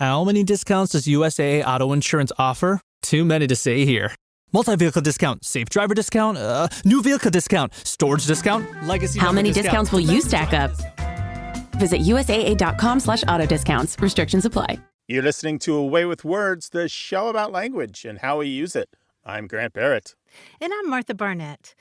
How many discounts does USAA Auto Insurance offer? Too many to say here. Multi-vehicle discount, safe driver discount, new vehicle discount, storage discount, legacy. How many discounts will you stack up? Visit USAA.com/auto discounts. Restrictions apply. You're listening to Away with Words, the show about language and how we use it. I'm Grant Barrett. And I'm Martha Barnett.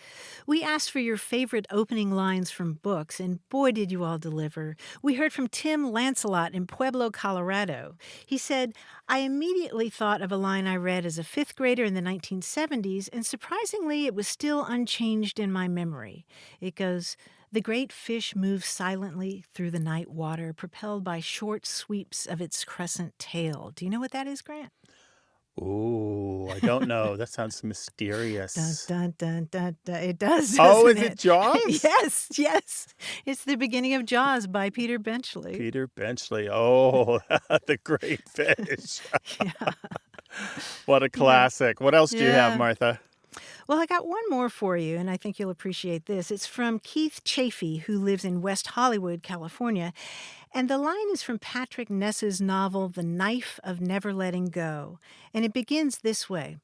We asked for your favorite opening lines from books, and boy, did you all deliver. We heard from Tim Lancelot in Pueblo, Colorado. He said, I immediately thought of a line I read as a fifth grader in the 1970s, and surprisingly, it was still unchanged in my memory. It goes, the great fish moves silently through the night water, propelled by short sweeps of its crescent tail. Do you know what that is, Grant? Ooh, I don't know. That sounds mysterious. Dun, dun, dun, dun, dun. It does. Oh, is it it Jaws? Yes. It's the beginning of Jaws by Peter Benchley. Peter Benchley. Oh, the great fish. Yeah. What a classic. What else do you have, Martha? Well, I got one more for you, and I think you'll appreciate this. It's from Keith Chafee, who lives in West Hollywood, California. And the line is from Patrick Ness's novel, The Knife of Never Letting Go. And it begins this way.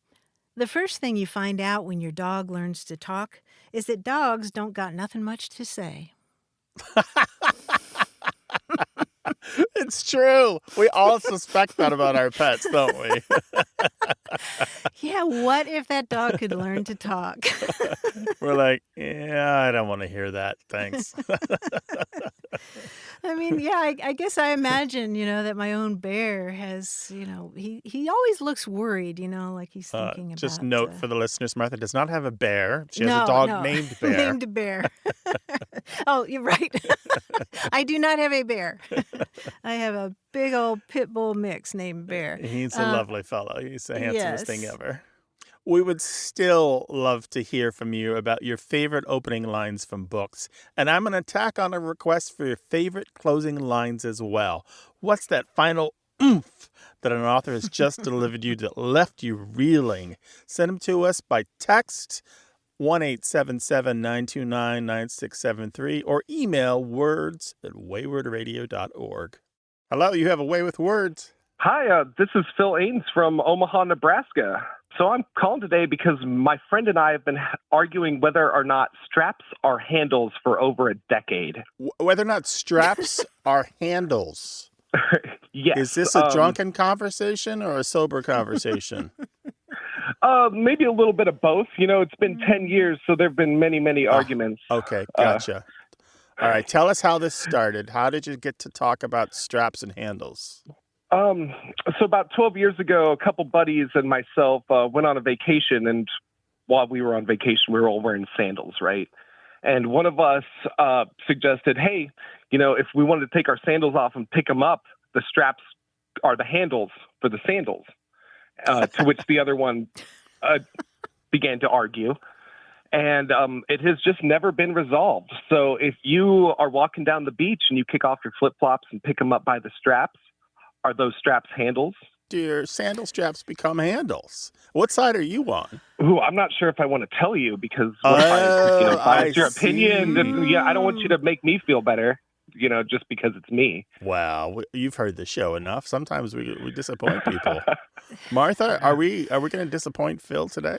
The first thing you find out when your dog learns to talk is that dogs don't got nothing much to say. It's true. We all suspect that about our pets, don't we? Yeah, what if that dog could learn to talk? We're like, yeah, I don't want to hear that. Thanks. I mean, yeah, I guess I imagine, that my own bear has, he always looks worried, like he's thinking about... Just note for the listeners, Martha does not have a bear. She has a dog named Bear. Named Bear. Oh, you're right. I do not have a bear. I have a big old pit bull mix named Bear. He's a lovely fellow. He's the handsomest thing ever. We would still love to hear from you about your favorite opening lines from books. And I'm going to tack on a request for your favorite closing lines as well. What's that final oomph that an author has just delivered you that left you reeling? Send them to us by text 1-877-929-9673 or email words@waywordradio.org. Hello, you have a way with words. Hi, this is Phil Ains from Omaha, Nebraska. So I'm calling today because my friend and I have been arguing whether or not straps are handles for over a decade. Whether or not straps are handles. Yes. Is this a drunken conversation or a sober conversation? Maybe a little bit of both. It's been 10 years, so there have been many, many arguments. Okay, gotcha. All right, tell us how this started. How did you get to talk about straps and handles? So about 12 years ago, a couple buddies and myself went on a vacation, and while we were on vacation, we were all wearing sandals, right? And one of us suggested, hey, if we wanted to take our sandals off and pick them up, the straps are the handles for the sandals, to which the other one began to argue. And it has just never been resolved. So if you are walking down the beach and you kick off your flip-flops and pick them up by the straps, are those straps handles? Do your sandal straps become handles? What side are you on? Ooh, I'm not sure if I want to tell you because if it's your opinion, then, I don't want you to make me feel better, just because it's me. Wow, you've heard the show enough. Sometimes we disappoint people. Martha, are we going to disappoint Phil today?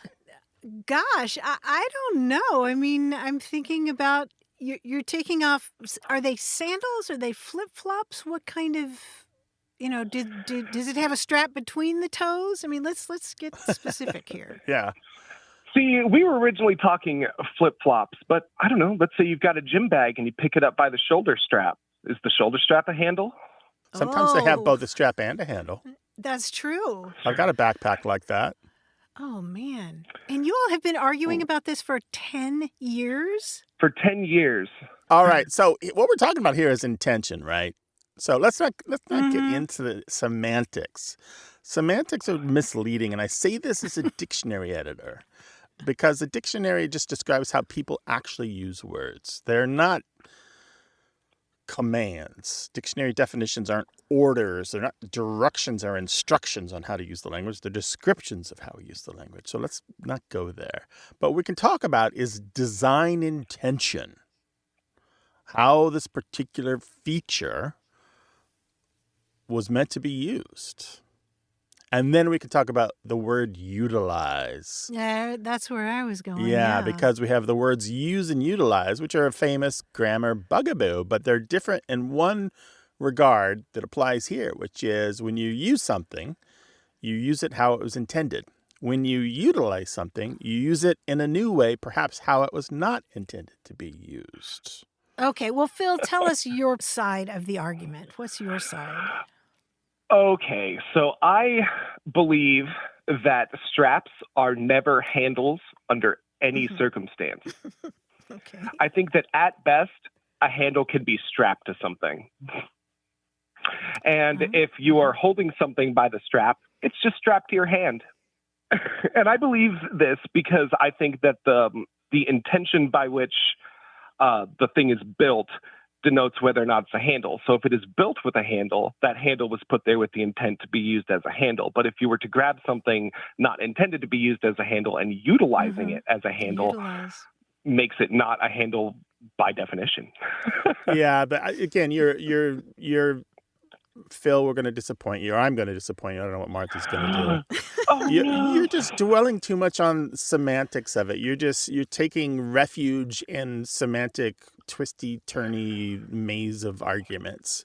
Gosh, I don't know. I mean, I'm thinking about you're taking off. Are they sandals? Are they flip-flops? What kind of... does it have a strap between the toes? I mean, let's get specific here. Yeah. See, we were originally talking flip-flops, but I don't know. Let's say you've got a gym bag and you pick it up by the shoulder strap. Is the shoulder strap a handle? Sometimes they have both a strap and a handle. That's true. I've got a backpack like that. Oh, man. And you all have been arguing about this for 10 years? For 10 years. All right. So what we're talking about here is intention, right? So let's not get into the semantics. Semantics are misleading, and I say this as a dictionary editor because the dictionary just describes how people actually use words. They're not commands. Dictionary definitions aren't orders. They're not directions or instructions on how to use the language. They're descriptions of how we use the language. So let's not go there. But what we can talk about is design intention. How this particular feature was meant to be used. And then we can talk about the word utilize. Yeah, that's where I was going. Yeah, because we have the words use and utilize, which are a famous grammar bugaboo, but they're different in one regard that applies here, which is when you use something, you use it how it was intended. When you utilize something, you use it in a new way, perhaps how it was not intended to be used. Okay, well, Phil, tell us your side of the argument. What's your side? Okay, so I believe that straps are never handles under any circumstance. Okay. I think that at best, a handle can be strapped to something. And if you are holding something by the strap, it's just strapped to your hand. And I believe this because I think that the intention by which the thing is built denotes whether or not it's a handle. So if it is built with a handle, that handle was put there with the intent to be used as a handle. But if you were to grab something not intended to be used as a handle and utilizing it as a handle, makes it not a handle by definition. Yeah, but again, you're Phil, we're going to disappoint you, or I'm going to disappoint you. I don't know what Martha's going to do. You're just dwelling too much on semantics of it. You're taking refuge in semantic twisty-turny maze of arguments,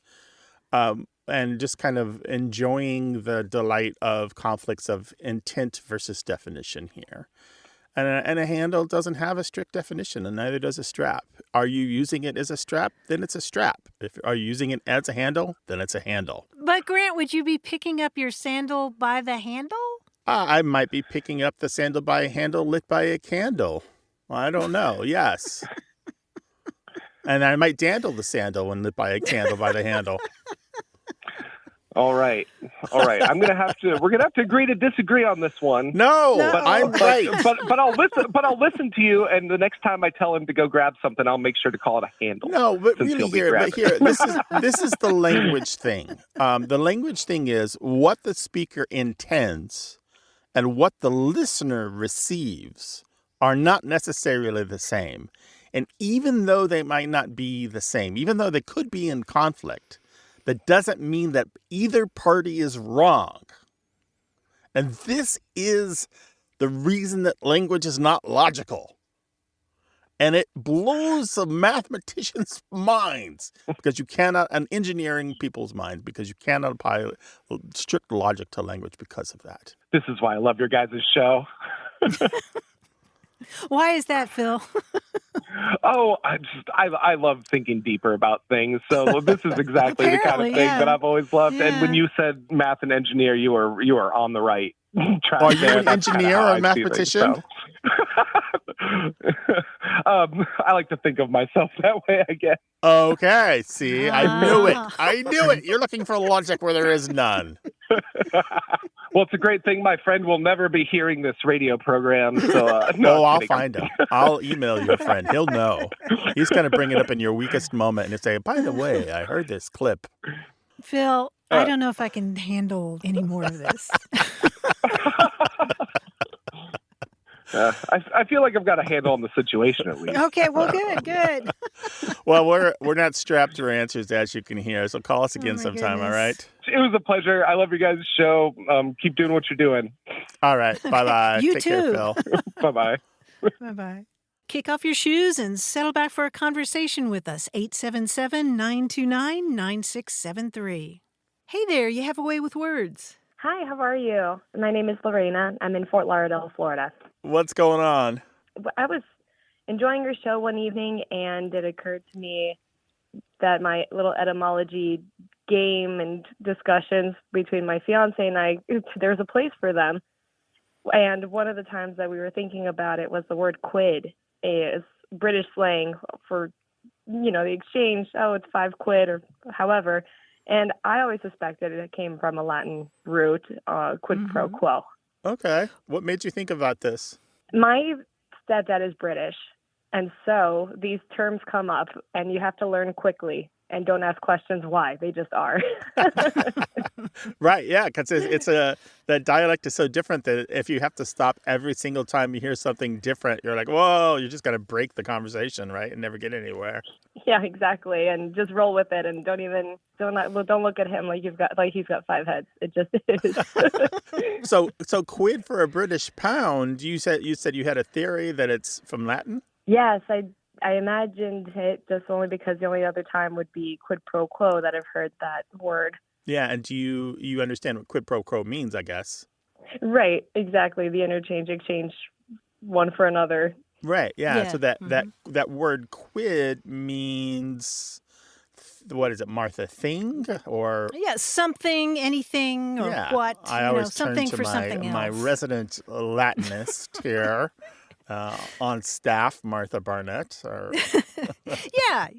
and just kind of enjoying the delight of conflicts of intent versus definition here. And a handle doesn't have a strict definition, and neither does a strap. Are you using it as a strap? Then it's a strap. Are you using it as a handle? Then it's a handle. But Grant, would you be picking up your sandal by the handle? I might be picking up the sandal by a handle lit by a candle. I don't know. Yes. And I might dandle the sandal when lit by a candle by the handle. All right. We're gonna have to agree to disagree on this one. No, but I'm right. But I'll listen to you, and the next time I tell him to go grab something, I'll make sure to call it a handle. No, but really this is the language thing. The language thing is what the speaker intends and what the listener receives are not necessarily the same. And even though they might not be the same, even though they could be in conflict, that doesn't mean that either party is wrong. And this is the reason that language is not logical. And it blows some mathematicians' minds because you cannot, and engineering people's minds, because you cannot apply strict logic to language because of that. This is why I love your guys' show. Why is that, Phil? I love thinking deeper about things. So this is exactly the kind of thing that I've always loved. Yeah. And when you said math and engineer, you are on the right track. Are you an engineer or a mathematician? I like to think of myself that way, I guess. Okay. See, I knew it. You're looking for logic where there is none. Well, it's a great thing my friend will never be hearing this radio program. So, I'll find him. I'll email your friend. He'll know. He's going to bring it up in your weakest moment and say, by the way, I heard this clip. Phil, I don't know if I can handle any more of this. I feel like I've got a handle on the situation at least. Okay, well, good. Well, we're not strapped to our answers, as you can hear, so call us again sometime, all right? It was a pleasure. I love your guys' show. Keep doing what you're doing. All right, bye-bye. You Take too. care, Phil. Bye-bye. Bye-bye. Kick off your shoes and settle back for a conversation with us. 877-929-9673. Hey there, you have a way with words. Hi, how are you? My name is Lorena. I'm in Fort Lauderdale, Florida. What's going on? I was enjoying your show one evening, and it occurred to me that my little etymology game and discussions between my fiance and I, there's a place for them. And one of the times that we were thinking about it was the word quid. Is British slang for, the exchange. Oh, it's 5 quid or however. And I always suspected it came from a Latin root, quid pro quo. Okay. What made you think about this? My stepdad is British, and so these terms come up, and you have to learn quickly and don't ask questions why. They just are. Right, yeah, because that dialect is so different that if you have to stop every single time you hear something different, you're like, whoa, you're just going to break the conversation, right, and never get anywhere. Yeah, exactly. And just roll with it, and don't look at him like he's got 5 heads. It just is. So quid for a British pound, you said you had a theory that it's from Latin? Yes, I imagined it just only because the only other time would be quid pro quo that I've heard that word. Yeah, and do you understand what quid pro quo means, I guess? Right, exactly. The exchange one for another. Right, yeah. So that word quid means, what is it, Martha? Thing or something, anything, or what? I always something turn to for something else. my resident Latinist here on staff, Martha Barnett.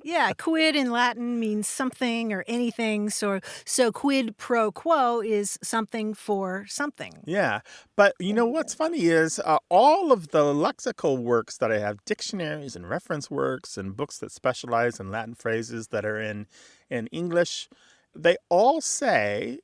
Yeah. Quid in Latin means something or anything. So quid pro quo is something for something. Yeah. But you know what's funny is all of the lexical works that I have, dictionaries and reference works and books that specialize in Latin phrases that are in English, they all say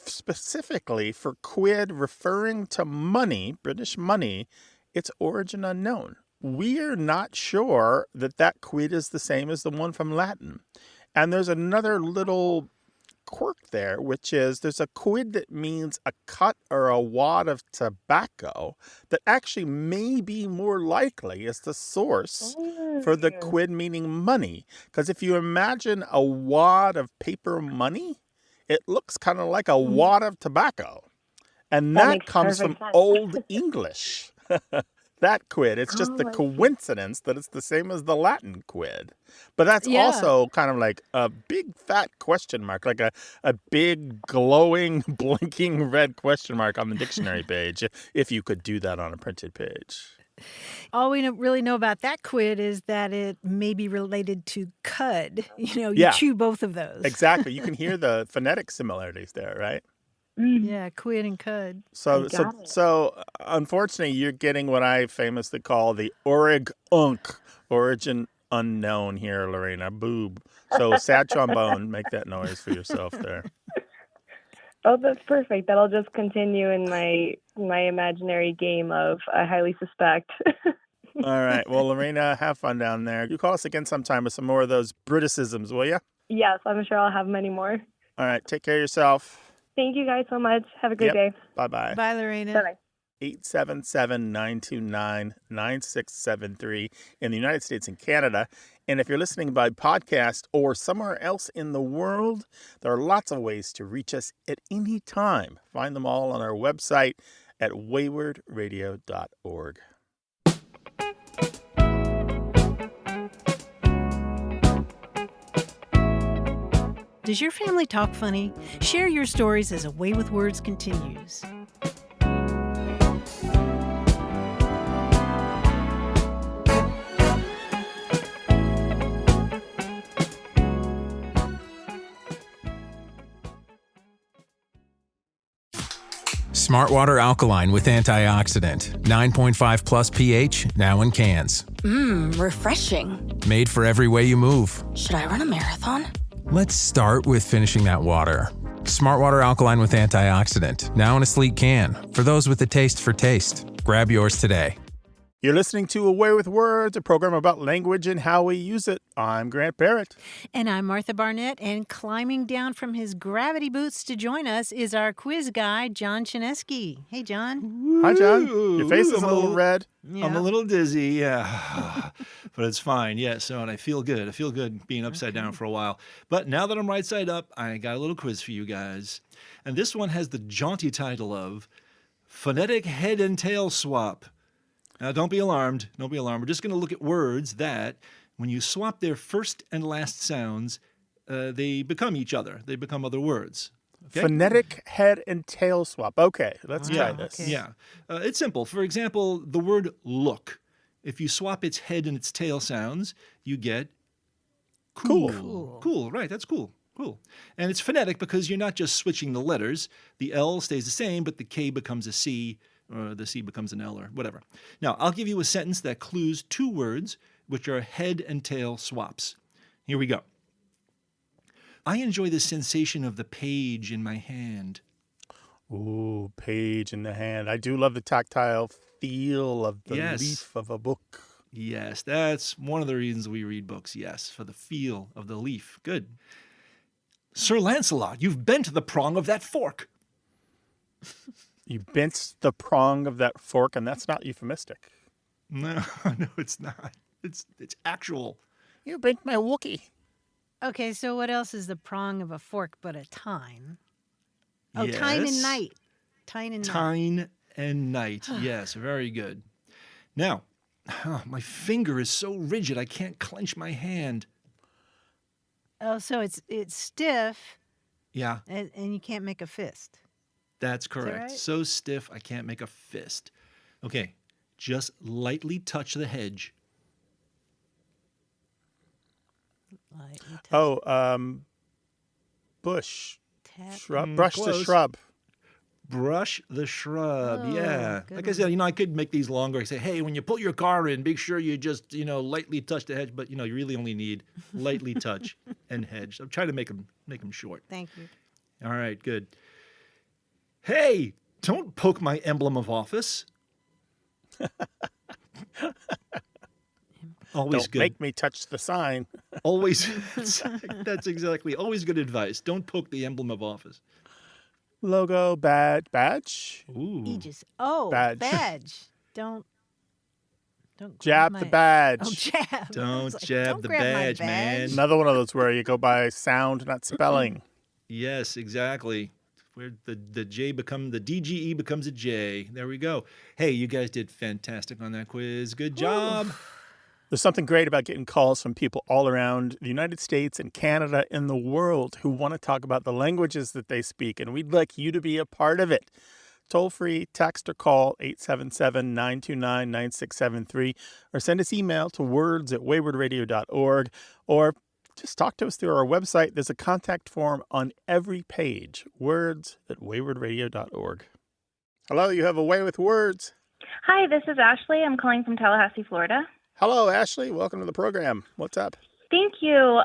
specifically for quid referring to money, British money, its origin unknown. We're not sure that quid is the same as the one from Latin. And there's another little quirk there, which is there's a quid that means a cut or a wad of tobacco that actually may be more likely as the source for the quid meaning money. Because if you imagine a wad of paper money, it looks kind of like a wad of tobacco. And that comes from Old English. That quid. It's just the coincidence that it's the same as the Latin quid. But that's also kind of like a big fat question mark, like a big glowing, blinking red question mark on the dictionary page, if you could do that on a printed page. All we really know about that quid is that it may be related to cud. You chew both of those. Exactly. You can hear the phonetic similarities there, right? Yeah, quid and cud. So unfortunately, you're getting what I famously call the origin unknown here, Lorena. Boob. So sad trombone, make that noise for yourself there. Oh, that's perfect. That'll just continue in my imaginary game of I highly suspect. All right. Well, Lorena, have fun down there. You call us again sometime with some more of those Briticisms, will you? Yes, I'm sure I'll have many more. All right. Take care of yourself. Thank you guys so much. Have a great day. Bye-bye. Bye, Lorena. Bye-bye. 877-929-9673 in the United States and Canada. And if you're listening by podcast or somewhere else in the world, there are lots of ways to reach us at any time. Find them all on our website at waywardradio.org. Does your family talk funny? Share your stories as A Way with Words continues. Smart Water Alkaline with antioxidant. 9.5 plus pH, now in cans. Refreshing. Made for every way you move. Should I run a marathon? Let's start with finishing that water. Smart Water Alkaline with antioxidant, now in a sleek can. For those with a taste for taste. Grab yours today. You're listening to A Way with Words, a program about language and how we use it. I'm Grant Barrett. And I'm Martha Barnett, and climbing down from his gravity boots to join us is our quiz guy, John Chinesky. Hey, John. Hi, John. Your face is a little red. Yeah. I'm a little dizzy, yeah. But it's fine, yeah. So, and I feel good. I feel good being upside down for a while. But now that I'm right side up, I got a little quiz for you guys. And this one has the jaunty title of Phonetic Head and Tail Swap. Now, don't be alarmed. Don't be alarmed. We're just going to look at words that, when you swap their first and last sounds, they become each other. They become other words. Okay? Phonetic head and tail swap. Okay, let's try this. Okay. Yeah. It's simple. For example, the word look. If you swap its head and its tail sounds, you get cool. Cool, right. That's cool. Cool. And it's phonetic because you're not just switching the letters. The L stays the same, but the K becomes a C, or the C becomes an L, or whatever. Now, I'll give you a sentence that clues two words, which are head and tail swaps. Here we go. I enjoy the sensation of the page in my hand. Ooh, page in the hand. I do love the tactile feel of the Yes. leaf of a book. Yes, that's one of the reasons we read books, yes, for the feel of the leaf. Good. Sir Lancelot, you've bent the prong of that fork. You bent the prong of that fork, and that's not euphemistic. No, no, it's not. It's actual. You bent my Wookie. Okay, so what else is the prong of a fork but a tine? Oh, tine and Yes. night. Tine and night. Tine and night. Yes, very good. Now, my finger is so rigid I can't clench my hand. Oh, so it's stiff Yeah, and you can't make a fist. that's correct. right? So stiff I can't make a fist. Okay, just lightly touch the hedge. Lightly touch, Oh, bush. tap. Shrub. Brush the close. shrub. Brush the shrub. Oh, Yeah. good Like I said, I could make these longer. I say, hey, when you pull your car in, make sure you just, lightly touch the hedge. But, you really only need lightly touch and hedge. I'm trying to make them short. Thank you. All right, good. Hey, don't poke my emblem of office. Always Don't good. make me touch the sign. Always. That's exactly. Always good advice. Don't poke the emblem of office. Logo, badge. Ooh. Aegis. Oh, Badge. badge. Don't grab Jab my... the badge. Oh, jab. I Don't was like, jab don't the grab my badge, man. Another one of those where you go by sound, not spelling. Yes, exactly. Where the DGE becomes a J. There we go. Hey, you guys did fantastic on that quiz. Good job. There's something great about getting calls from people all around the United States and Canada and the world who want to talk about the languages that they speak, and we'd like you to be a part of it. Toll free, text or call 877-929-9673, or send us email to words@waywardradio.org, or just talk to us through our website. There's a contact form on every page, words@waywardradio.org. Hello, you have a way with words. Hi, this is Ashley. I'm calling from Tallahassee, Florida. Hello, Ashley. Welcome to the program. What's up? Thank you.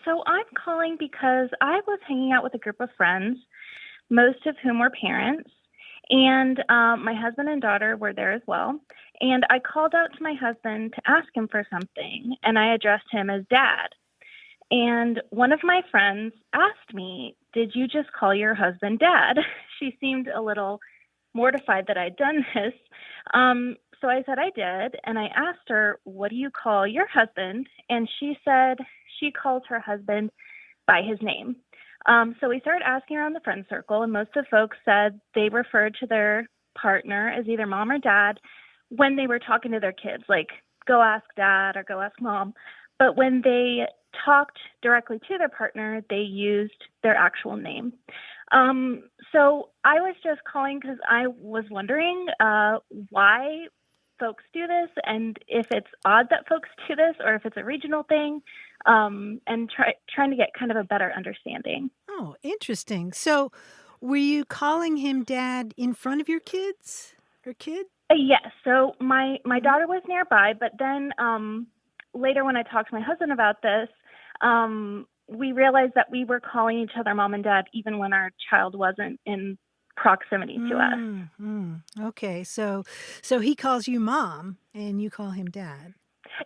So I'm calling because I was hanging out with a group of friends, most of whom were parents, and my husband and daughter were there as well. And I called out to my husband to ask him for something, and I addressed him as Dad. And one of my friends asked me, "Did you just call your husband Dad?" She seemed a little mortified that I'd done this. So I said I did, and I asked her, "What do you call your husband?" And she said she calls her husband by his name. So we started asking around the friend circle, and most of the folks said they referred to their partner as either mom or dad when they were talking to their kids, like go ask dad or go ask mom. But when they talked directly to their partner, they used their actual name. So I was just calling because I was wondering why folks do this, and if it's odd that folks do this, or if it's a regional thing, and trying to get kind of a better understanding. Oh, interesting. So were you calling him Dad in front of your kids or kid? Yes. So my daughter was nearby, but then later when I talked to my husband about this, we realized that we were calling each other mom and dad even when our child wasn't in proximity to us. Okay, so he calls you mom and you call him dad.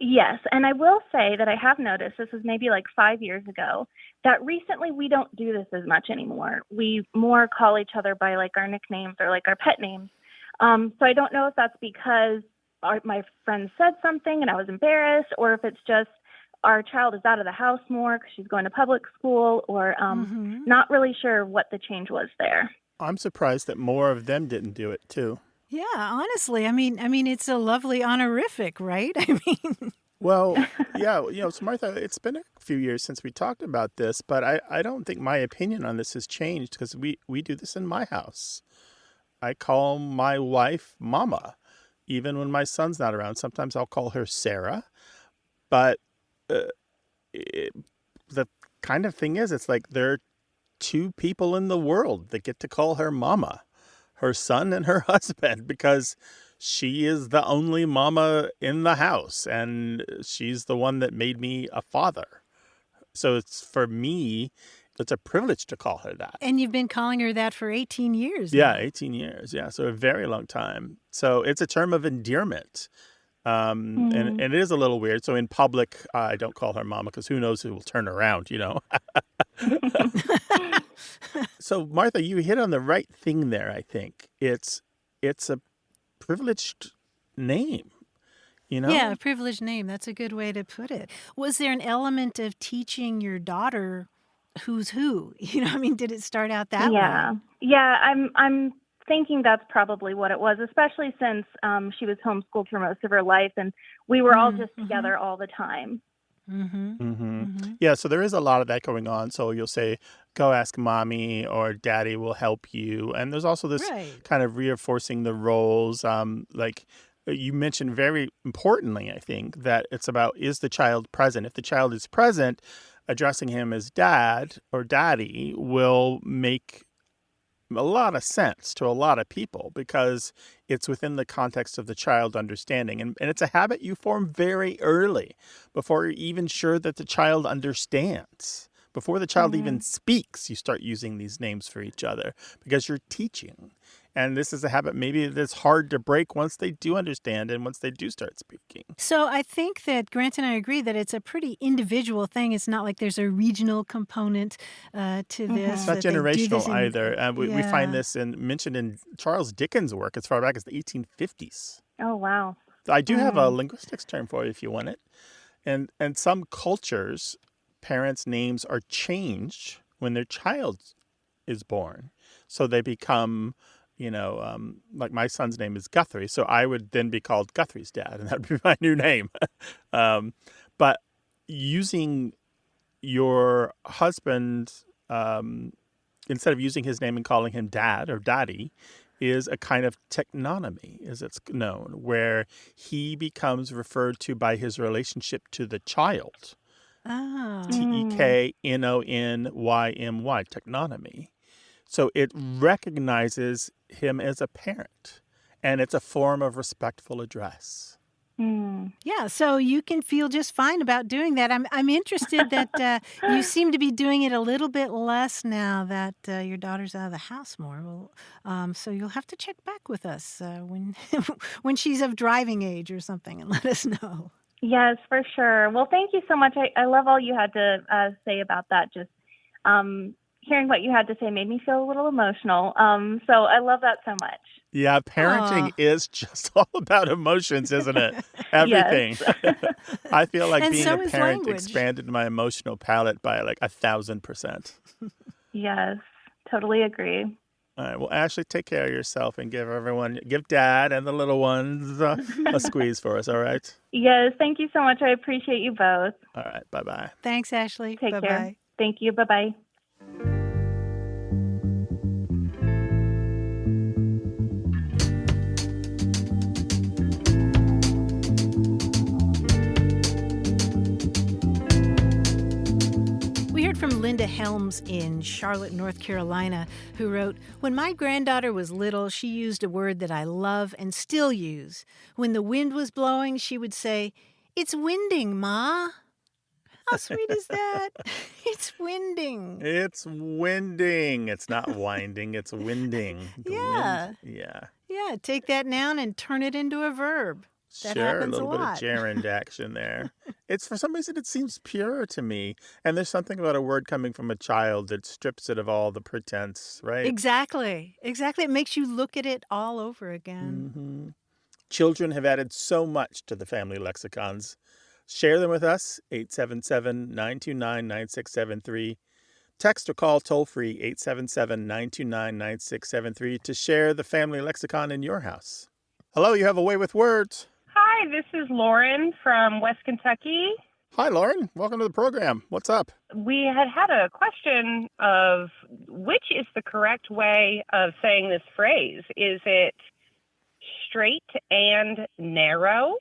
Yes, and I will say that I have noticed, this was maybe like 5 years ago, that recently we don't do this as much anymore. We more call each other by like our nicknames or like our pet names. So I don't know if that's because my friend said something and I was embarrassed, or if it's just our child is out of the house more because she's going to public school, or not really sure what the change was there. I'm surprised that more of them didn't do it too. Yeah, honestly, I mean, it's a lovely honorific, right? I mean, well, yeah, so Martha, it's been a few years since we talked about this, but I don't think my opinion on this has changed because we do this in my house. I call my wife Mama, even when my son's not around. Sometimes I'll call her Sarah, but the kind of thing is, it's like there are two people in the world that get to call her Mama, her son and her husband, because she is the only mama in the house, and she's the one that made me a father. So it's, for me, it's a privilege to call her that. And you've been calling her that for 18 years now. Yeah, 18 years. Yeah, so a very long time. So it's a term of endearment. And it is a little weird. So in public, I don't call her mama because who knows who will turn around, So Martha, you hit on the right thing there, I think. It's a privileged name, Yeah, a privileged name. That's a good way to put it. Was there an element of teaching your daughter who's who? Did it start out that way? Yeah, I'm thinking that's probably what it was, especially since she was homeschooled for most of her life and we were all just together all the time. Yeah, so there is a lot of that going on. So you'll say, go ask mommy or daddy will help you. And there's also this kind of reinforcing the roles. Like you mentioned very importantly, I think, that it's about, is the child present? If the child is present, addressing him as dad or daddy will make a lot of sense to a lot of people because it's within the context of the child understanding. And it's a habit you form very early before you're even sure that the child understands. Before the child even speaks, you start using these names for each other because you're teaching. And this is a habit maybe that's hard to break once they do understand and once they do start speaking. So I think that Grant and I agree that it's a pretty individual thing. It's not like there's a regional component to this. It's not generational either. We find this mentioned in Charles Dickens' work as far back as the 1850s. Oh, wow. I do have a linguistics term for you if you want it. And some cultures, parents' names are changed when their child is born. So they become... like my son's name is Guthrie, so I would then be called Guthrie's dad, and that would be my new name. But using your husband, instead of using his name and calling him dad or daddy, is a kind of teknonomy, as it's known, where he becomes referred to by his relationship to the child. Teknonymy, teknonomy. So it recognizes him as a parent, and it's a form of respectful address. Yeah, so you can feel just fine about doing that. I'm interested that you seem to be doing it a little bit less now that your daughter's out of the house more. Well, so you'll have to check back with us when she's of driving age or something and let us know. Yes, for sure. Well, thank you so much. I love all you had to say about that. Just hearing what you had to say made me feel a little emotional. So I love that so much. Yeah, parenting is just all about emotions, isn't it? Everything. I feel like being a parent expanded my emotional palette by like 1,000%. Yes, totally agree. All right. Well, Ashley, take care of yourself and give Dad and the little ones a squeeze for us. All right. Yes. Thank you so much. I appreciate you both. All right. Bye-bye. Thanks, Ashley. Take care. Thank you. Bye-bye. From Linda Helms in Charlotte, North Carolina, who wrote, "When my granddaughter was little, she used a word that I love and still use. When the wind was blowing, she would say, 'It's winding, Ma.' How sweet is that? It's winding. It's winding. It's not winding, it's winding. Yeah. Yeah, take that noun and turn it into a verb. That sure, happens a little a bit lot. of gerund action there. It's for some reason it seems pure to me. And there's something about a word coming from a child that strips it of all the pretense, right? Exactly. It makes you look at it all over again. Mm-hmm. Children have added so much to the family lexicons. Share them with us, 877-929-9673. Text or call toll-free, 877-929-9673 to share the family lexicon in your house. Hello, you have a way with words. Hi, this is Lauren from West Kentucky. Hi, Lauren. Welcome to the program. What's up? We had a question of which is the correct way of saying this phrase. Is it straight and narrow,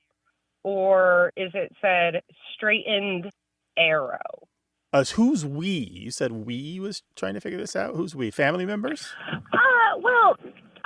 or is it said straightened arrow? Who's we? You said we was trying to figure this out? Who's we? Family members? Well,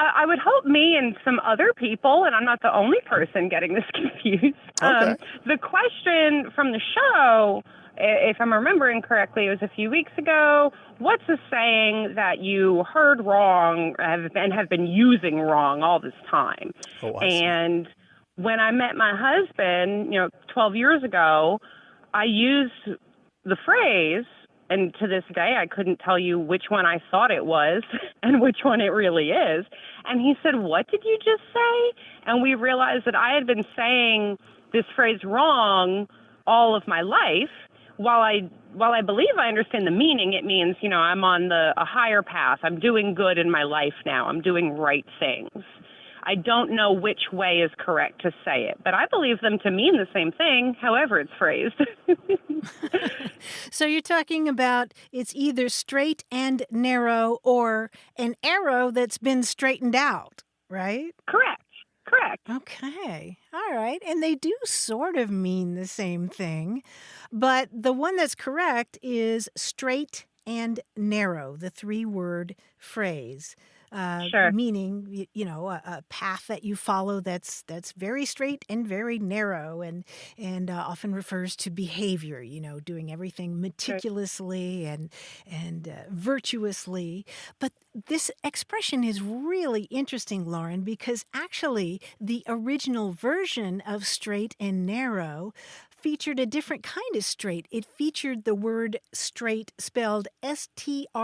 I would hope me and some other people, and I'm not the only person getting this confused. Okay. The question from the show if I'm remembering correctly, it was a few weeks ago. What's a saying that you heard wrong and have been using wrong all this time? Oh, I see. And when I met my husband, 12 years ago, I used the phrase, and to this day, I couldn't tell you which one I thought it was and which one it really is. And he said, "What did you just say?" And we realized that I had been saying this phrase wrong all of my life. While I believe I understand the meaning, it means, I'm on a higher path. I'm doing good in my life now. I'm doing right things. I don't know which way is correct to say it, but I believe them to mean the same thing, however it's phrased. So you're talking about it's either straight and narrow or an arrow that's been straightened out, right? Correct. Okay. All right. And they do sort of mean the same thing. But the one that's correct is straight and narrow, the 3-word phrase. Sure. Meaning, a path that you follow that's very straight and very narrow, and often refers to behavior. Doing everything meticulously and virtuously. But this expression is really interesting, Lauren, because actually the original version of straight and narrow featured a different kind of straight. It featured the word straight spelled S-T-R-A-I-T.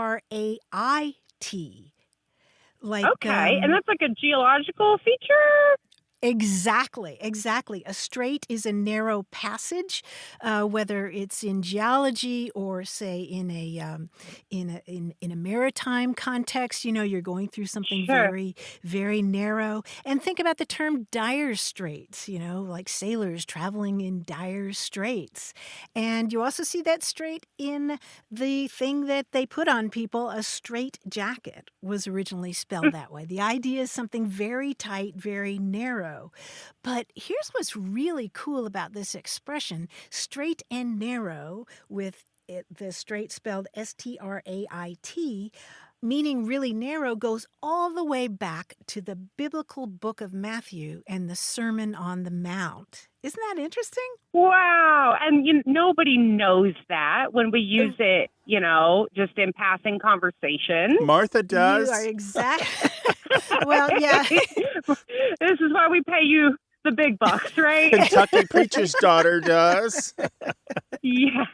Okay, and that's like a geological feature? Exactly. A strait is a narrow passage, whether it's in geology or, say, in a maritime context. You're going through something very, very narrow. And think about the term dire straits. Like sailors traveling in dire straits. And you also see that strait in the thing that they put on people. A straight jacket was originally spelled that way. The idea is something very tight, very narrow. But here's what's really cool about this expression, straight and narrow, with the straight spelled S-T-R-A-I-T, meaning really narrow, goes all the way back to the biblical book of Matthew and the Sermon on the Mount. Isn't that interesting? Wow. And nobody knows that when we use it, just in passing conversation. Martha does. You are exactly. Well, yeah. This is why we pay you the big bucks, right? Kentucky preacher's daughter does. Yes.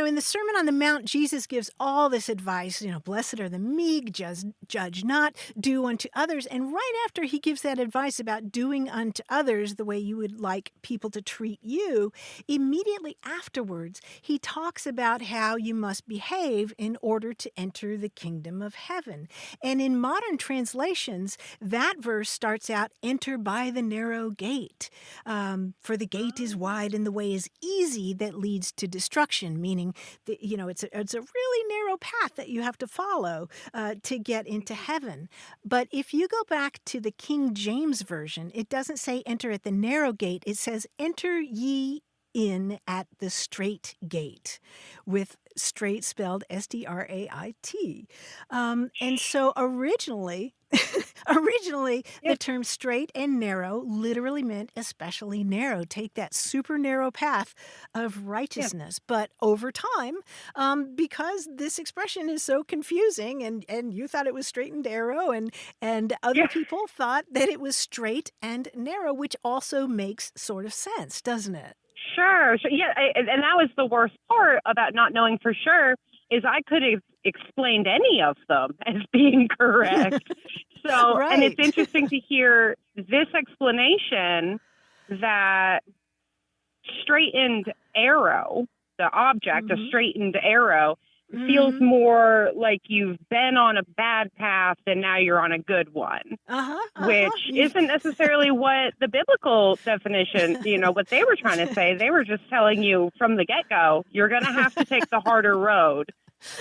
In the Sermon on the Mount, Jesus gives all this advice, blessed are the meek, judge not, do unto others. And right after he gives that advice about doing unto others the way you would like people to treat you, immediately afterwards, he talks about how you must behave in order to enter the kingdom of heaven. And in modern translations, that verse starts out, enter by the narrow gate. For the gate is wide and the way is easy that leads to destruction, meaning that, it's a really narrow path that you have to follow to get into heaven. But if you go back to the King James Version, it doesn't say enter at the narrow gate. It says enter ye in at the straight gate, with straight spelled S-T-R-A-I-T. And so originally, the term straight and narrow literally meant especially narrow. Take that super narrow path of righteousness. Yeah. But over time, because this expression is so confusing, and you thought it was straight and narrow, and other people thought that it was straight and narrow, which also makes sort of sense, doesn't it? Sure. Yeah, and that was the worst part about not knowing for sure, is I could have explained any of them as being correct. So, right. And it's interesting to hear this explanation that straightened arrow, the object, a straightened arrow, feels more like you've been on a bad path and now you're on a good one, which isn't necessarily what the biblical definition, what they were trying to say. They were just telling you from the get-go, you're going to have to take the harder road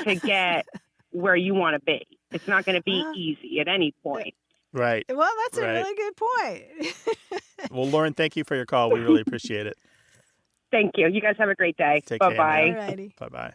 to get where you want to be. It's not going to be easy at any point. Right. Well, that's a really good point. Well, Lauren, thank you for your call. We really appreciate it. Thank you. You guys have a great day. Take Bye-bye. care. Bye-bye.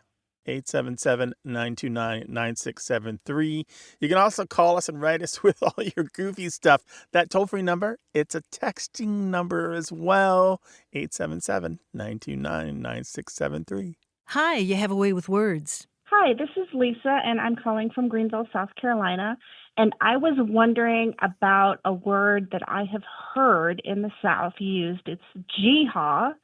877-929-9673. You can also call us and write us with all your goofy stuff. That toll-free number, it's a texting number as well, 877-929-9673. Hi, you have a way with words. Hi, this is Lisa, and I'm calling from Greenville, South Carolina. And I was wondering about a word that I have heard in the South used. It's jihaw.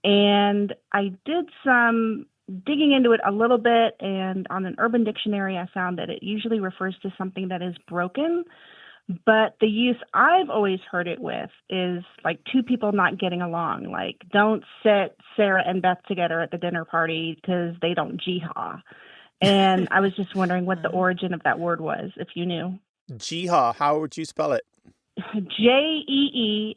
And I did some digging into it a little bit, and on an Urban Dictionary, I found that it usually refers to something that is broken. But the use I've always heard it with is like two people not getting along. Like, don't sit Sarah and Beth together at the dinner party because they don't jihaw. And I was just wondering what the origin of that word was, if you knew. Jihaw, how would you spell it? Jeehaw,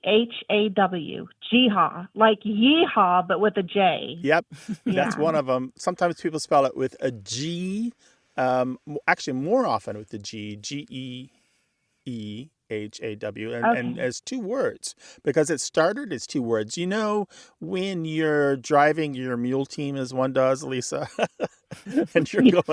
jihaw, like yeehaw, but with a J. Yep, that's Yeah. one of them. Sometimes people spell it with a G, actually more often with the G, Geehaw, and as two words, because it started as two words. You know, when you're driving your mule team, as one does, Lisa, and you're going,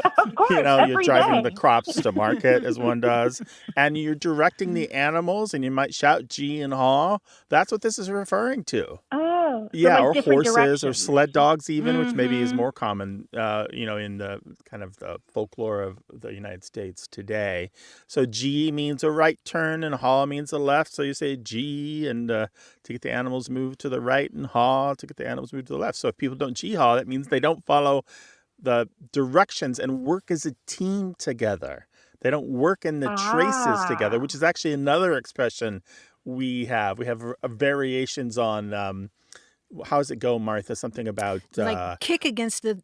you're driving the crops to market, as one does, and you're directing the animals, and you might shout G and haw. That's what this is referring to. Oh, Yeah, so or like horses directions. or sled dogs even, which maybe is more common, in the kind of the folklore of the United States today. So G means a right turn and haw means a left. So you say G and to get the animals moved to the right, and haw to get the animals moved to the left. So if people don't G-haw, that means they don't follow the directions and work as a team together. They don't work in the traces together, which is actually another expression we have. We have variations on how does it go, Martha? Something about Like don't kick against the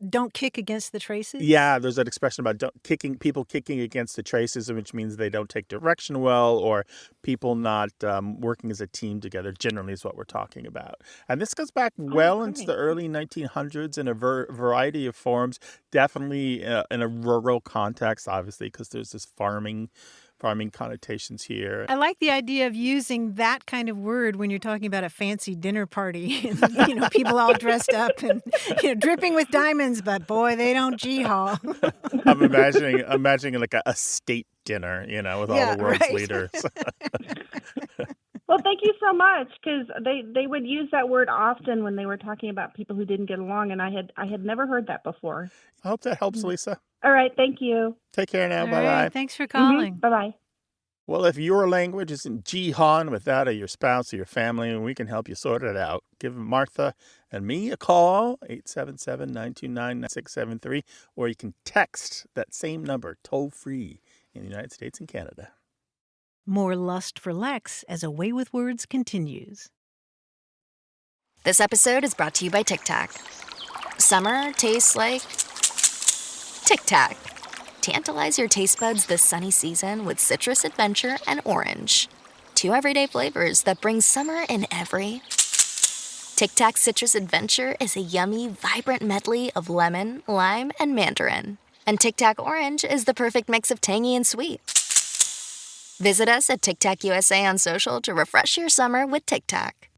traces? Yeah, there's that expression about people kicking against the traces, which means they don't take direction well, or people not working as a team together, generally is what we're talking about. And this goes back well into the early 1900s in a variety of forms, definitely in a rural context, obviously, because there's this farming connotations here. I like the idea of using that kind of word when you're talking about a fancy dinner party and, people all dressed up and, dripping with diamonds, but boy, they don't jihaw. I'm imagining like a state dinner, with all the world's leaders. Well, thank you so much, because they would use that word often when they were talking about people who didn't get along, and I had never heard that before. I hope that helps, Lisa. All right, thank you. Take care now. All Bye-bye. right, thanks for calling. Bye-bye. Well, if your language isn't jihawing with that of your spouse or your family, we can help you sort it out. Give Martha and me a call, 877-929-9673, or you can text that same number, toll-free, in the United States and Canada. More Lust for Lex as A Way with Words continues. This episode is brought to you by Tic Tac. Summer tastes like Tic Tac. Tantalize your taste buds this sunny season with citrus adventure and orange. 2 everyday flavors that bring summer in every. Tic Tac Citrus Adventure is a yummy, vibrant medley of lemon, lime, and mandarin. And Tic Tac Orange is the perfect mix of tangy and sweet. Visit us at Tic Tac USA on social to refresh your summer with Tic Tac.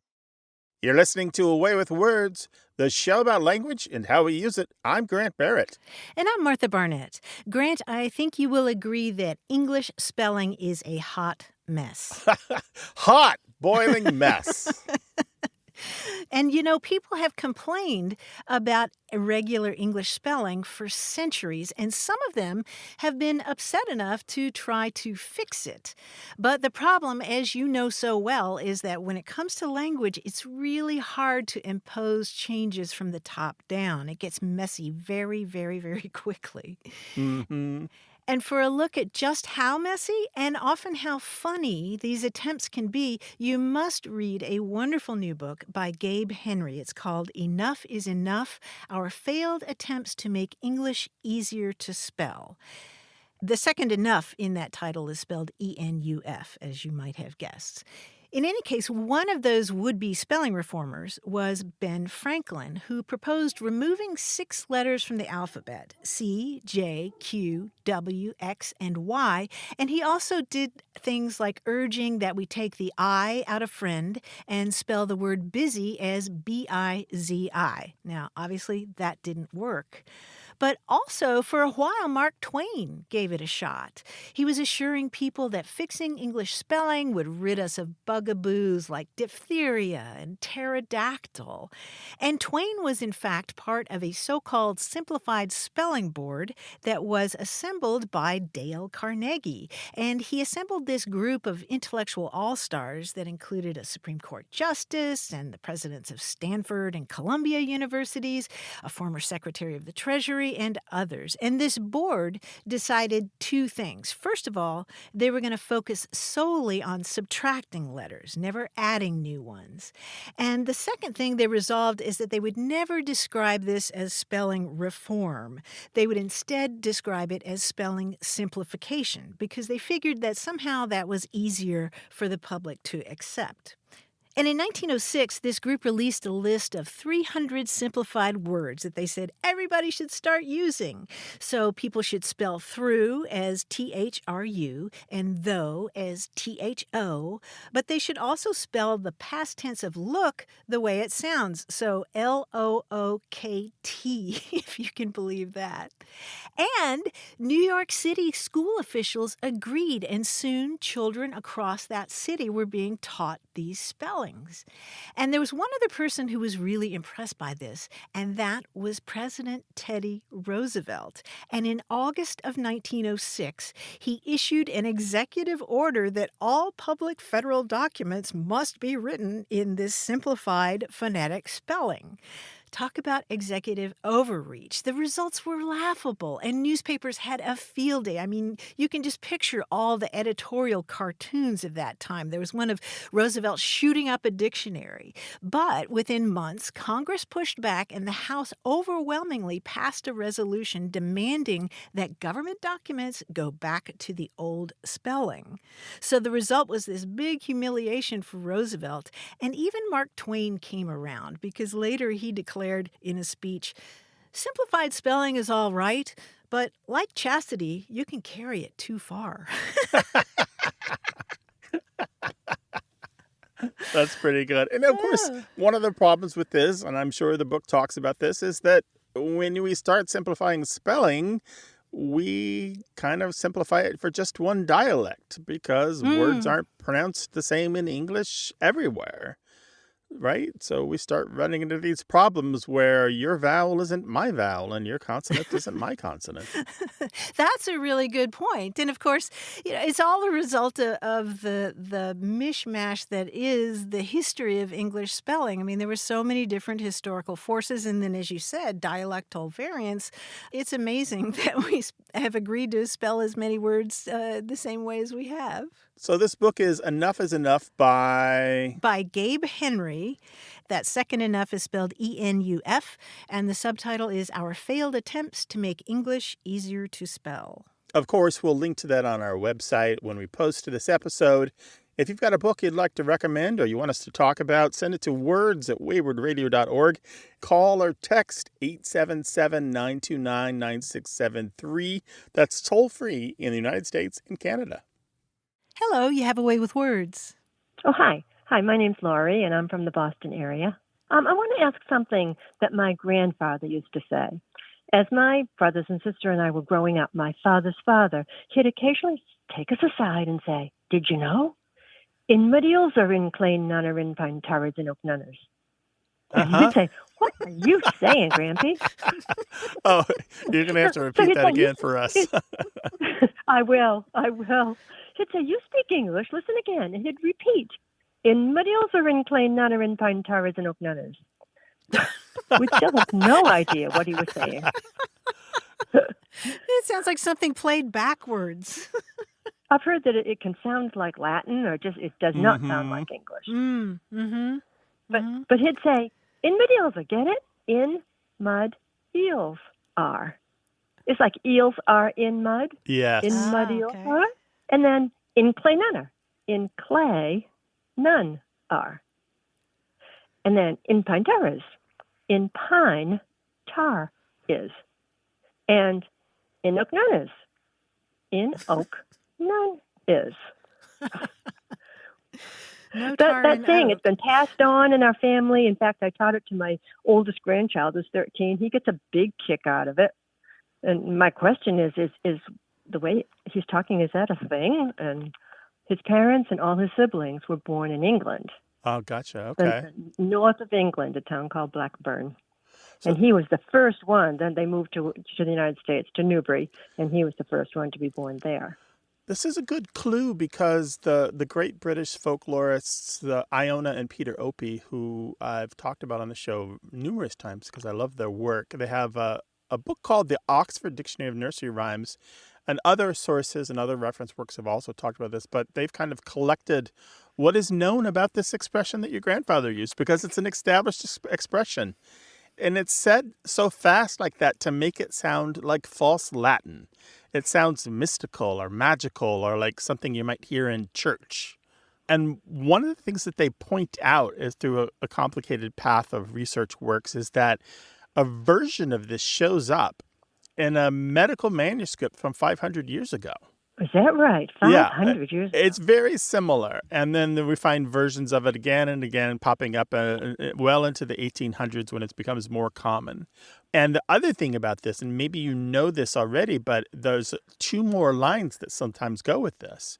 You're listening to A Way with Words, the show about language and how we use it. I'm Grant Barrett. And I'm Martha Barnett. Grant, I think you will agree that English spelling is a hot mess. Hot, boiling mess. And, people have complained about irregular English spelling for centuries, and some of them have been upset enough to try to fix it. But the problem, as you know so well, is that when it comes to language, it's really hard to impose changes from the top down. It gets messy very, very, very quickly. Mm-hmm. And for a look at just how messy and often how funny these attempts can be, you must read a wonderful new book by Gabe Henry. It's called Enough is Enough, Our Failed Attempts to Make English Easier to Spell. The second enough in that title is spelled E-N-U-F, as you might have guessed. In any case, one of those would-be spelling reformers was Ben Franklin, who proposed removing 6 letters from the alphabet, C, J, Q, W, X, and Y, and he also did things like urging that we take the I out of friend and spell the word busy as B-I-Z-I. Now, obviously, that didn't work. But also, for a while, Mark Twain gave it a shot. He was assuring people that fixing English spelling would rid us of bugaboos like diphtheria and pterodactyl. And Twain was, in fact, part of a so-called simplified spelling board that was assembled by Dale Carnegie. And he assembled this group of intellectual all-stars that included a Supreme Court justice and the presidents of Stanford and Columbia universities, a former secretary of the Treasury, and others. And this board decided two things. First of all, they were going to focus solely on subtracting letters, never adding new ones. And the second thing they resolved is that they would never describe this as spelling reform. They would instead describe it as spelling simplification, because they figured that somehow that was easier for the public to accept. And in 1906, this group released a list of 300 simplified words that they said everybody should start using. So people should spell through as thru and though as tho, but they should also spell the past tense of look the way it sounds. So lookt, if you can believe that. And New York City school officials agreed, and soon children across that city were being taught these spellings. And there was one other person who was really impressed by this, and that was President Teddy Roosevelt. And in August of 1906, he issued an executive order that all public federal documents must be written in this simplified phonetic spelling. Talk about executive overreach. The results were laughable, and newspapers had a field day. I mean, you can just picture all the editorial cartoons of that time. There was one of Roosevelt shooting up a dictionary. But within months, Congress pushed back, and the House overwhelmingly passed a resolution demanding that government documents go back to the old spelling. So the result was this big humiliation for Roosevelt, and even Mark Twain came around, because later he declared in a speech, simplified spelling is all right, but like chastity, you can carry it too far. That's pretty good. And of course, one of the problems with this, and I'm sure the book talks about this, is that when we start simplifying spelling, we kind of simplify it for just one dialect, because words aren't pronounced the same in English everywhere. Right? So we start running into these problems where your vowel isn't my vowel and your consonant isn't my consonant. That's a really good point. And of course, it's all a result of the mishmash that is the history of English spelling. I mean, there were so many different historical forces, and then, as you said, dialectal variants. It's amazing that we have agreed to spell as many words the same way as we have. So this book is Enough is Enough by Gabe Henry. That second enough is spelled E-N-U-F, and the subtitle is Our Failed Attempts to Make English Easier to Spell. Of course, we'll link to that on our website when we post to this episode. If you've got a book you'd like to recommend or you want us to talk about, send it to words@waywardradio.org. Call or text 877-929-9673. That's toll-free in the United States and Canada. Hello, you have a way with words. Oh, hi. Hi, my name's Laurie, and I'm from the Boston area. I want to ask something that my grandfather used to say. As my brothers and sister and I were growing up, my father's father, he'd occasionally take us aside and say, "Did you know? In Medials are in Clane Nunner in Pine Turrets and Oak Nunners." And we'd say, "What are you saying, Grampy?" Oh, you're going to have to repeat that again for us. I will. He'd say, "You speak English, listen again." And he'd repeat, "In Medials are in Clane Nunner in Pine Turrets and Oak Nunners." We still have no idea what he was saying. It sounds like something played backwards. I've heard that it can sound like Latin, or just it does not sound like English. But he'd say, "In Medials, get it? In mud, eels are." It's like eels are in mud. Yes. In mud, eels are. And then in clay, none are. In clay, none are. And then in pine tar is. In pine, tar is. And in oak, none is. In oak, none is. That saying, it's been passed on in our family. In fact, I taught it to my oldest grandchild, who's 13. He gets a big kick out of it. And my question is the way he's talking, is that a thing? And his parents and all his siblings were born in England. Oh, gotcha. Okay. North of England, a town called Blackburn. And he was the first one. Then they moved to the United States, to Newbury, and he was the first one to be born there. This is a good clue because the great British folklorists, the Iona and Peter Opie, who I've talked about on the show numerous times because I love their work, they have a book called The Oxford Dictionary of Nursery Rhymes, and other sources and other reference works have also talked about this, but they've kind of collected what is known about this expression that your grandfather used because it's an established expression. And it's said so fast like that to make it sound like false Latin. It sounds mystical or magical or like something you might hear in church. And one of the things that they point out is through a complicated path of research works is that a version of this shows up in a medical manuscript from 500 years ago. Is that right? 500 years ago? It's very similar. And then we find versions of it again and again popping up well into the 1800s when it becomes more common. And the other thing about this, and maybe you know this already, but there's 2 more lines that sometimes go with this,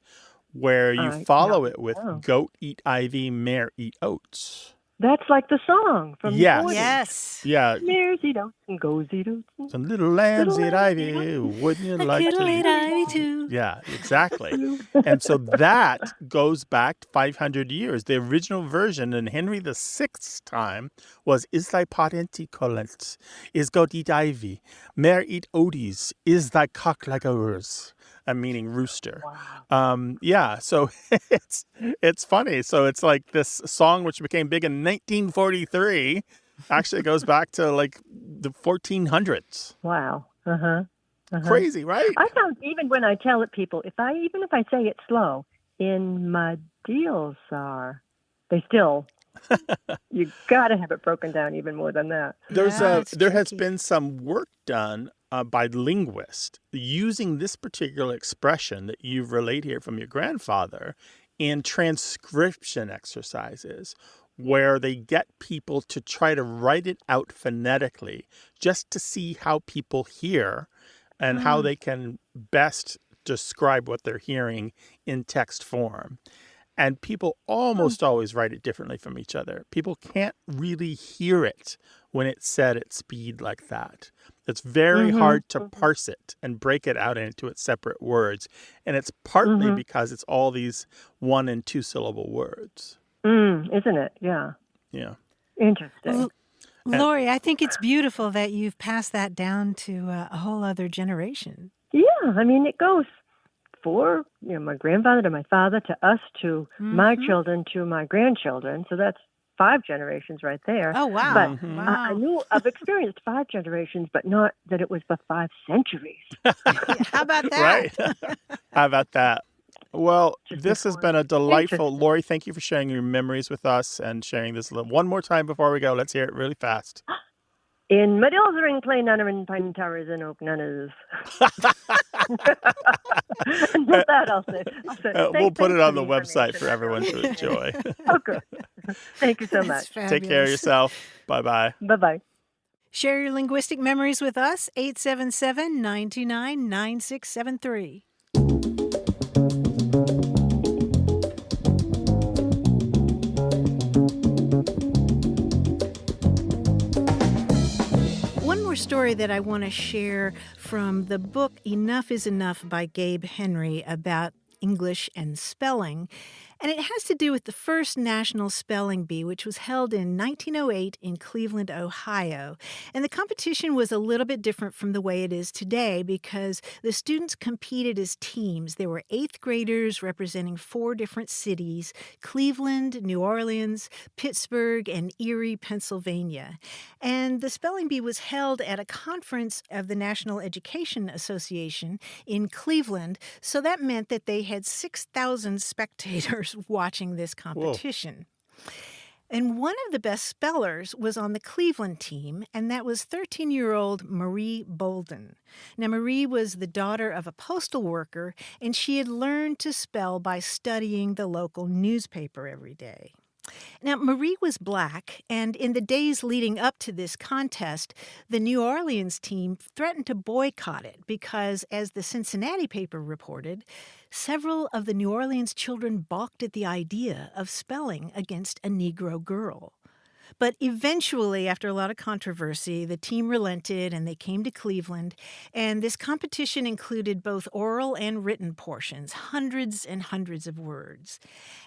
where you follow it with goat eat ivy, mare eat oats. That's like the song from the 40s. Yes. Yeah. Mares eat oats and goats eat oats. Some little lambs eat ivy. Wouldn't you like to eat ivy too? Yeah, exactly. And so that goes back 500 years. The original version in Henry VI's time was is thy parenti colent, is goat eat ivy, mare eat oaties, is thy cock like ours. Meaning rooster. Wow. Yeah, so it's funny. So it's like this song which became big in 1943 actually goes back to like the 1400s. Wow. Crazy, right? I found even when I tell it people, if I say it slow, in my deals are, they still, you got to have it broken down even more than that. There has been some work done by linguists using this particular expression that you've relayed here from your grandfather in transcription exercises where they get people to try to write it out phonetically just to see how people hear and how they can best describe what they're hearing in text form. And people almost always write it differently from each other. People can't really hear it when it's said at speed like that. It's very hard to parse it and break it out into its separate words. And it's partly because it's all these 1- and 2-syllable words. Isn't it? Yeah. Yeah. Interesting. Lori, I think it's beautiful that you've passed that down to a whole other generation. Yeah. I mean, it goes my grandfather to my father to us to my children to my grandchildren. So that's 5 generations right there. Oh, wow. But wow. I knew I've experienced 5 generations, but not that it was for 5 centuries. How about that? Right. How about that? Well, this has been a delightful... Lori, thank you for sharing your memories with us and sharing this one more time before we go. Let's hear it really fast. In Medilzering, Play Nunner, and Pine Towers, and Oak Nunners. And with that, I'll say we'll put it on the website for everyone to enjoy. Okay. Thank you so much. Take care of yourself. Bye-bye. Bye-bye. Share your linguistic memories with us, 877-929-9673. Story that I want to share from the book Enough is Enough by Gabe Henry about English and spelling. And it has to do with the first National Spelling Bee, which was held in 1908 in Cleveland, Ohio. And the competition was a little bit different from the way it is today because the students competed as teams. There were 8th graders representing 4 different cities: Cleveland, New Orleans, Pittsburgh, and Erie, Pennsylvania. And the Spelling Bee was held at a conference of the National Education Association in Cleveland. So that meant that they had 6,000 spectators watching this competition. Whoa. And one of the best spellers was on the Cleveland team, and that was 13-year-old Marie Bolden. Now, Marie was the daughter of a postal worker, and she had learned to spell by studying the local newspaper every day. Now, Marie was black, and in the days leading up to this contest, the New Orleans team threatened to boycott it because, as the Cincinnati paper reported, several of the New Orleans children balked at the idea of spelling against a Negro girl. But eventually, after a lot of controversy, the team relented and they came to Cleveland. And this competition included both oral and written portions, hundreds and hundreds of words.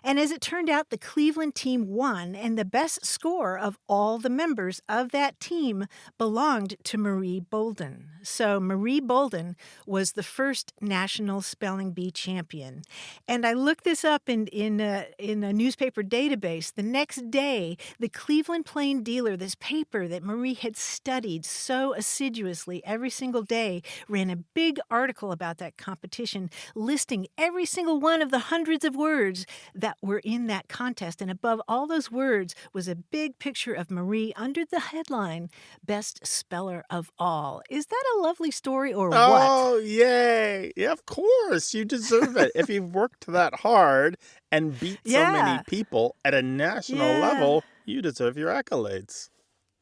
And as it turned out, the Cleveland team won, and the best score of all the members of that team belonged to Marie Bolden. So Marie Bolden was the first national spelling bee champion. And I looked this up in a newspaper database. The next day, the Cleveland Plain Dealer, this paper that Marie had studied so assiduously every single day, ran a big article about that competition, listing every single one of the hundreds of words that were in that contest. And above all those words was a big picture of Marie under the headline, Best Speller of All. Is that a lovely story or what? Oh, yay. Yeah, of course. You deserve it. If you've worked that hard and beat so many people at a national level, you deserve your accolades.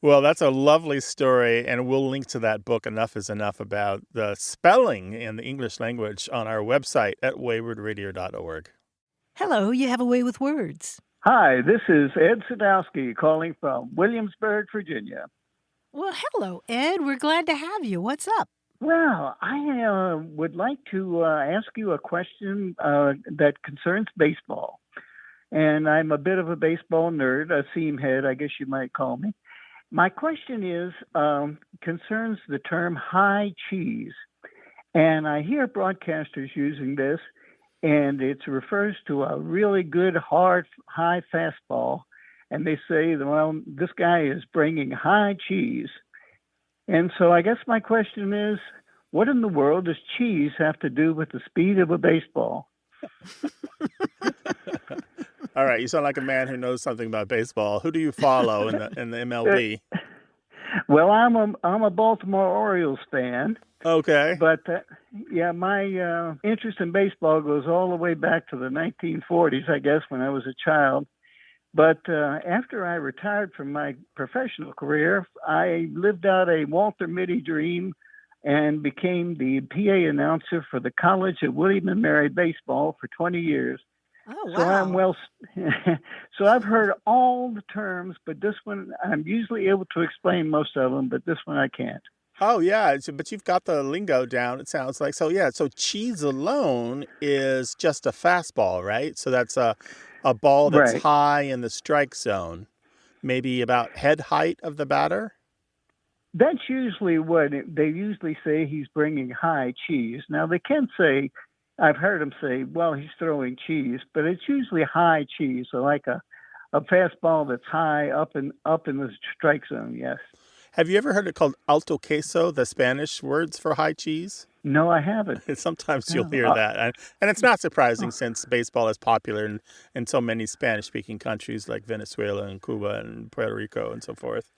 Well, that's a lovely story, and we'll link to that book, Enough is Enough, about the spelling in the English language on our website at waywardradio.org. Hello, you have a way with words. Hi, this is Ed Sadowski calling from Williamsburg, Virginia. Well, hello, Ed. We're glad to have you. What's up? Well, I would like to ask you a question that concerns baseball. And I'm a bit of a baseball nerd, a seamhead, I guess you might call me. My question is concerns the term high cheese. And I hear broadcasters using this, and it refers to a really good, hard, high fastball. And they say, well, this guy is bringing high cheese. And so I guess my question is, what in the world does cheese have to do with the speed of a baseball? All right, you sound like a man who knows something about baseball. Who do you follow in the MLB? Well, I'm a Baltimore Orioles fan. Okay. But my interest in baseball goes all the way back to the 1940s, I guess, when I was a child. But after I retired from my professional career, I lived out a Walter Mitty dream and became the PA announcer for the College of William & Mary baseball for 20 years. Oh, wow. So I've heard all the terms, but this one, I'm usually able to explain most of them, but this one I can't. Oh, yeah, but you've got the lingo down, it sounds like. So, yeah, so cheese alone is just a fastball, right? So that's a ball that's high in the strike zone, maybe about head height of the batter? That's usually what they usually say. He's bringing high cheese. Now, they can say, I've heard them say, well, he's throwing cheese, but it's usually high cheese, so like a fastball that's high up in the strike zone, yes. Have you ever heard it called alto queso, the Spanish words for high cheese? No, I haven't. Sometimes you'll hear that. And it's not surprising since baseball is popular in so many Spanish-speaking countries like Venezuela and Cuba and Puerto Rico and so forth.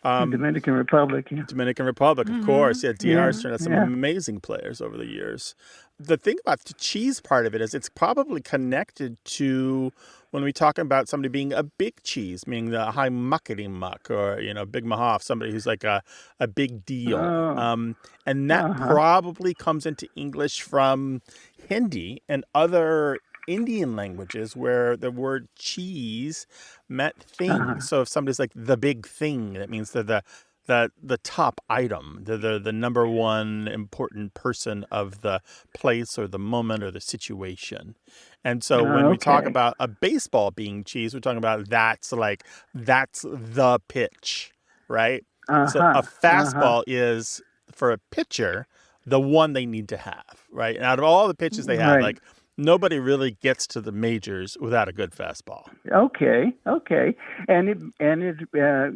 Dominican Republic. Yeah. Dominican Republic, of course. Yeah, DR's turned out some amazing players over the years. The thing about the cheese part of it is it's probably connected to when we talk about somebody being a big cheese, meaning the high muckety muck or, big mahoff, somebody who's like a big deal. And that probably comes into English from Hindi and other Indian languages where the word cheese meant thing. So if somebody's like the big thing, that means they're the top item, the number one important person of the place or the moment or the situation. And so when we talk about a baseball being cheese, we're talking about that's the pitch, right? So a fastball is, for a pitcher, the one they need to have, right? And out of all the pitches they have, nobody really gets to the majors without a good fastball. Okay. And it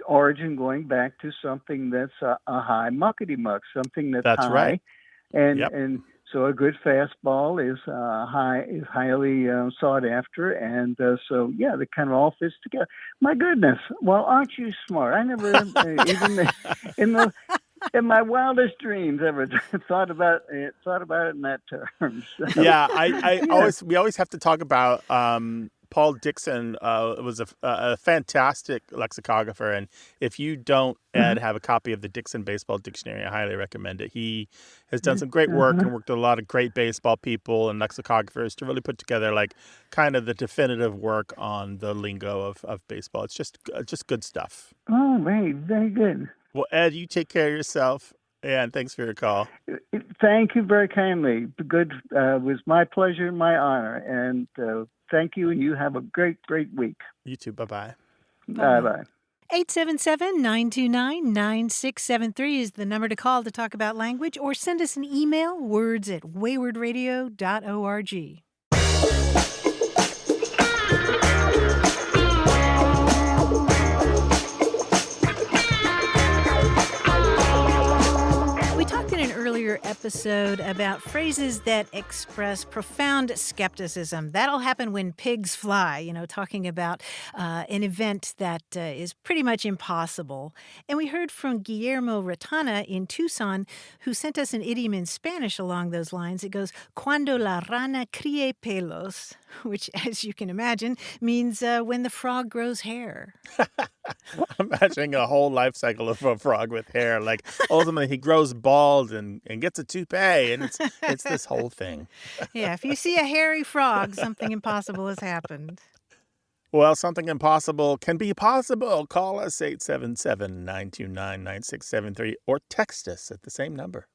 origin going back to something that's a high muckety muck, something that's high. Right. And so a good fastball is highly sought after, and so that kind of all fits together. My goodness, well, aren't you smart? I never even in my wildest dreams ever thought about it in that terms. So, we always have to talk about Paul Dixon was a fantastic lexicographer, and if you don't, Ed, have a copy of the Dixon Baseball Dictionary, I highly recommend it. He has done some great work and worked with a lot of great baseball people and lexicographers to really put together kind of the definitive work on the lingo of baseball. It's just good stuff. Oh, very good. Well, Ed, you take care of yourself, and thanks for your call. Thank you very kindly. Good. It was my pleasure and my honor. And thank you, and you have a great week. You too. Bye-bye. Bye-bye. 877-929-9673 is the number to call to talk about language, or send us an email, words@waywardradio.org. Earlier episode about phrases that express profound skepticism. That'll happen when pigs fly, talking about an event that is pretty much impossible. And we heard from Guillermo Retana in Tucson, who sent us an idiom in Spanish along those lines. It goes, cuando la rana crie pelos, which, as you can imagine, means when the frog grows hair. I'm imagining a whole life cycle of a frog with hair. Ultimately, he grows bald and gets a toupee, and it's this whole thing. Yeah, if you see a hairy frog, something impossible has happened. Well, something impossible can be possible. Call us 877-929-9673 or text us at the same number.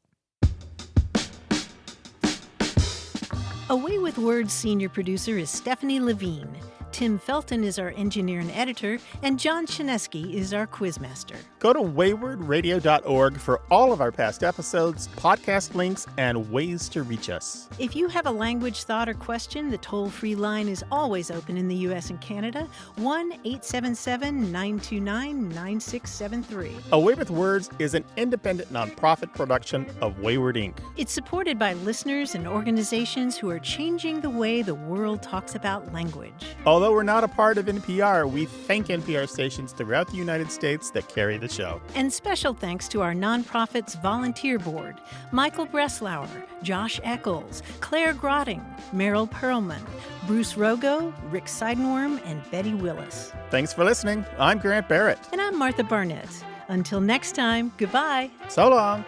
Away with Words senior producer is Stephanie Levine. Tim Felton is our engineer and editor, and John Chinesky is our quizmaster. Go to waywardradio.org for all of our past episodes, podcast links, and ways to reach us. If you have a language thought or question, the toll-free line is always open in the U.S. and Canada, 1-877-929-9673. Away with Words is an independent nonprofit production of Wayward Inc. It's supported by listeners and organizations who are changing the way the world talks about language. Although we're not a part of NPR, we thank NPR stations throughout the United States that carry the show. And special thanks to our nonprofit's volunteer board, Michael Breslauer, Josh Eccles, Claire Grotting, Meryl Perlman, Bruce Rogo, Rick Seidenworm, and Betty Willis. Thanks for listening. I'm Grant Barrett. And I'm Martha Barnett. Until next time, goodbye. So long.